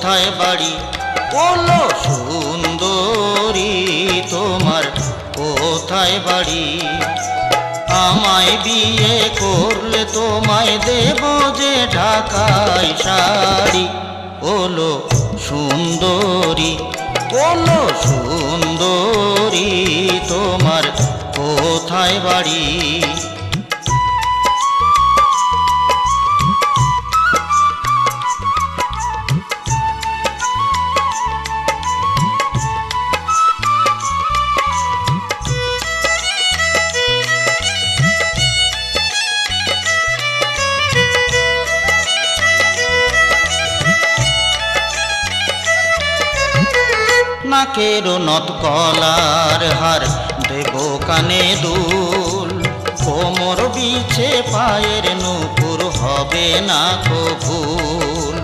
কোথায় বাড়ি? বলো সুন্দরী তোমার কোথায় বাড়ি? আমায় বিয়ে করলে তোমায় দেব যে ঢাকায় শাড়ি। বলো সুন্দরী, বলো সুন্দরী তোমার কোথায় বাড়ি? নাকের নথ কলার হার দেব কানে দুল, কোমর বিছে পায়ের নূপুর হবে না কো ভুল।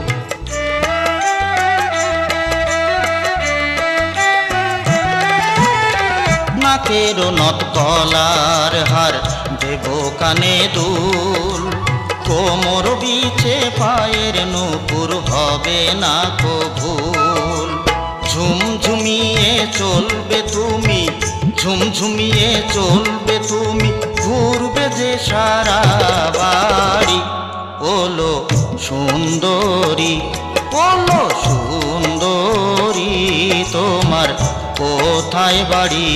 নাকের নথ কলার হার দেব কানে দুল, কোমর বিছে পায়ের নূপুর হবে না কো ভুল। ঝুমঝুমিয়ে চলবে তুমি, ঝুমঝুমিয়ে চলবে তুমি, ঘুরবে যে সারা বাড়ি। বলো সুন্দরী, বলো সুন্দরী তোমার কোথায় বাড়ি?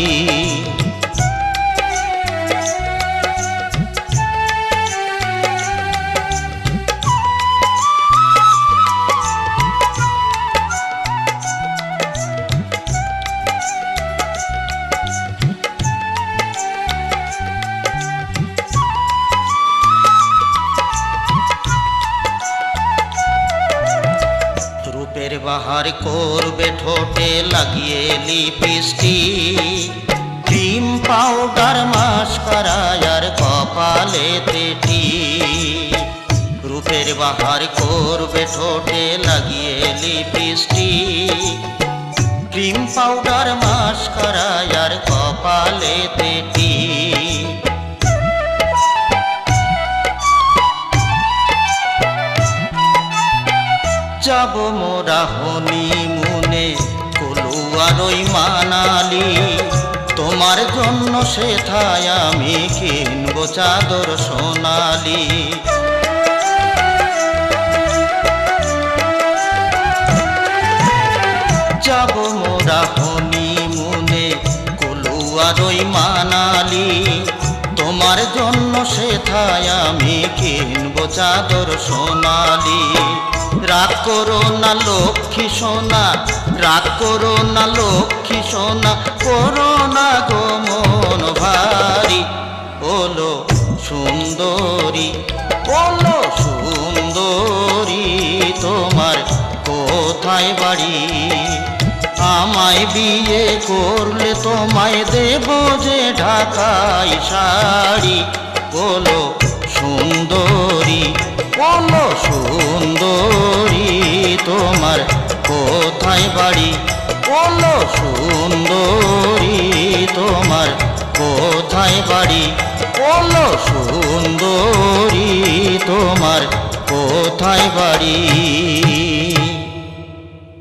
রূপের বাহার করবে ঠোঁটে লাগিয়ে লিপস্টিক, ক্রিম পাউডার মাস্কারা আর কপালেতে টিপ। রূপের বাহার করবে ঠোঁটে লাগিয়ে লিপস্টিক, ক্রিম পাউডার মাস্কারা আর কপালেতে টিপ। যাব মোরা হনিমুনে কলুয়ার ওই মানালি, তোমার জন্য সেথায় আমি কিনবো চাদর সোনালি। যাব মোরা হনিমুনে কলুয়ার ওই মানালি, তোমার জন্য সেথায় আমি কিনবো চাদর সোনালি। রাগ করো না লক্ষ্মী সোনা, রাগ করো না লক্ষ্মী সোনা, করো না গো মন ভারী। বলো সুন্দরী, বলো সুন্দরী তোমার কোথায় বাড়ি? আমায় বিয়ে করলে তোমায় দেব যে ঢাকায় শাড়ি। বলো সুন্দরী, বলো সুন্দরী তোমার কোথায় বাড়ি? বলো সুন্দরী তোমার কোথায় বাড়ি? বলো সুন্দরী তোমার কোথায় বাড়ি?